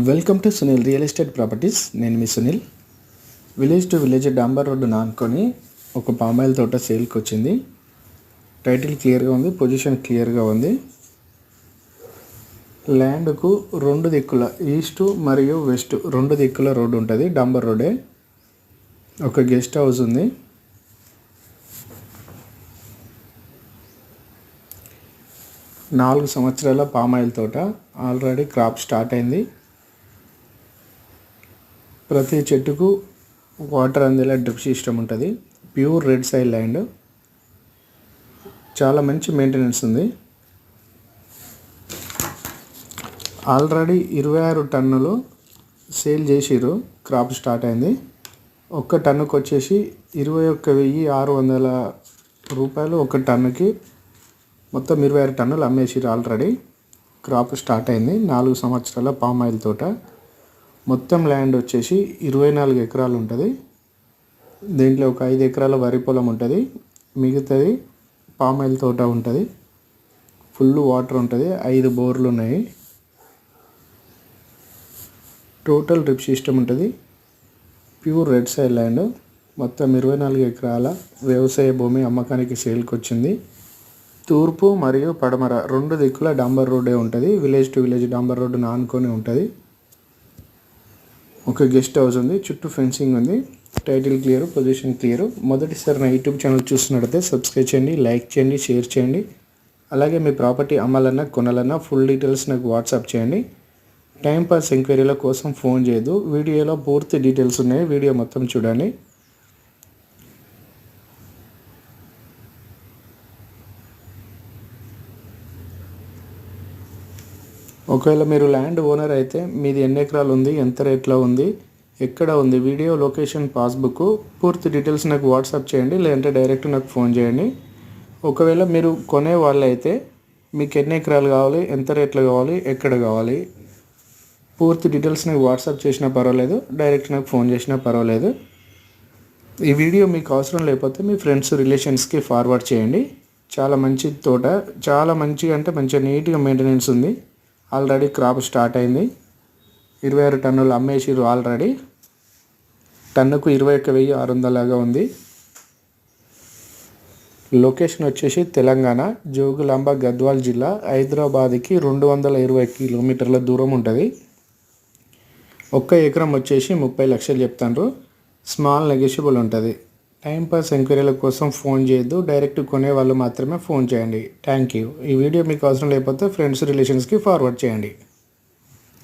Welcome to Sunil real estate properties. నేను మీ Sunil. Village to village డాంబర్ రోడ్డు నానుకొని ఒక పామాయిల్ తోట సేల్కి వచ్చింది. టైటిల్ క్లియర్గా ఉంది, పొజిషన్ క్లియర్గా ఉంది. ల్యాండ్కు రెండు దిక్కుల ఈస్ట్ మరియు వెస్ట్ రెండు దిక్కుల రోడ్డు ఉంటుంది. డాంబర్ రోడ్డే. ఒక గెస్ట్ హౌస్ ఉంది. నాలుగు సంవత్సరాల పామాయిల్ తోట. ఆల్రెడీ క్రాప్ స్టార్ట్ అయింది. ప్రతి చెట్టుకు వాటర్ అందేలా డ్రిప్ సిస్టమ్ ఉంటుంది. Pure red soil land. చాలా మంచి మెయింటెనెన్స్ ఉంది. ఆల్రెడీ 26 టన్నులు సేల్ చేసిర్రు. క్రాప్ స్టార్ట్ అయింది. ఒక్క టన్నుకు వచ్చేసి 21,600 రూపాయలు ఒక టన్నుకి. మొత్తం 26 టన్నులు అమ్మేసిర్రు. ఆల్రెడీ క్రాప్ స్టార్ట్ అయింది. 4 సంవత్సరాల పామాయిల్ తోట. మొత్తం ల్యాండ్ వచ్చేసి 24 ఎకరాలు ఉంటుంది. దీంట్లో ఒక 5 ఎకరాల వరి పొలం ఉంటుంది. మిగతాది పామాయిల్ తోట ఉంటుంది. ఫుల్ వాటర్ ఉంటుంది. 5 బోర్లు ఉన్నాయి. టోటల్ డ్రిప్ సిస్టమ్ ఉంటుంది. Pure red soil land. మొత్తం 24 ఎకరాల వ్యవసాయ భూమి అమ్మకానికి సేల్కి వచ్చింది. తూర్పు మరియు పడమర రెండు దిక్కుల డాంబర్ రోడ్డే ఉంటుంది. విలేజ్ టు విలేజ్ డాంబర్ రోడ్డు నానుకొని ఉంటుంది. ఒక గెస్ట్ హౌస్ ఉంది. చుట్టూ ఫెన్సింగ్ ఉంది. Title clear, position clear. మొదటిసారి నా యూట్యూబ్ ఛానల్ చూస్తున్నట్టయితే సబ్స్క్రైబ్ చేయండి, లైక్ చేయండి, షేర్ చేయండి. అలాగే మీ ప్రాపర్టీ అమ్మాలన్నా కొనాలన్నా ఫుల్ డీటెయిల్స్ నాకు వాట్సాప్ చేయండి. టైంపాస్ ఎంక్వైరీల కోసం ఫోన్ చేయదు. వీడియోలో పూర్తి డీటెయిల్స్ ఉన్నాయి. వీడియో మొత్తం చూడండి. ఒకవేళ మీరు ల్యాండ్ ఓనర్ అయితే మీది ఎన్ని ఎకరాలు ఉంది, ఎంత రేట్లో ఉంది, ఎక్కడ ఉంది, వీడియో లొకేషన్, పాస్బుక్ పూర్తి డీటెయిల్స్ నాకు వాట్సాప్ చేయండి. లేదంటే డైరెక్ట్ నాకు ఫోన్ చేయండి. ఒకవేళ మీరు కొనే వాళ్ళు అయితే మీకు ఎన్ని ఎకరాలు కావాలి, ఎంత రేట్లో కావాలి, ఎక్కడ కావాలి, పూర్తి డీటెయిల్స్ నాకు వాట్సాప్ చేసినా పర్వాలేదు, డైరెక్ట్ నాకు ఫోన్ చేసినా పర్వాలేదు. ఈ వీడియో మీకు అవసరం లేకపోతే మీ ఫ్రెండ్స్, రిలేషన్స్కి ఫార్వర్డ్ చేయండి. చాలా మంచి తోట. చాలా మంచిగా అంటే మంచిగా నీట్గా మెయింటెనెన్స్ ఉంది. ఆల్రెడీ క్రాప్ స్టార్ట్ అయింది. 26 టన్నులు అమ్మేసిర్రు. ఆల్రెడీ టన్నుకు 21,600 ఉంది. లొకేషన్ వచ్చేసి తెలంగాణ, జోగులాంబ, గద్వాల్ జిల్లా. హైదరాబాద్కి 220 కిలోమీటర్ల దూరం ఉంటుంది. ఒక్క ఎకరం వచ్చేసి 30 లక్షలు చెప్తాను. స్మాల్ నెగోషియబుల్ ఉంటుంది. టైంపాస్ ఎంక్వైరీల కోసం ఫోన్ చేయొద్దు. డైరెక్ట్ కొనే వాళ్ళు మాత్రమే ఫోన్ చేయండి. Thank you. ఈ వీడియో మీకు అవసరం లేకపోతే ఫ్రెండ్స్, రిలేషన్స్కి ఫార్వర్డ్ చేయండి.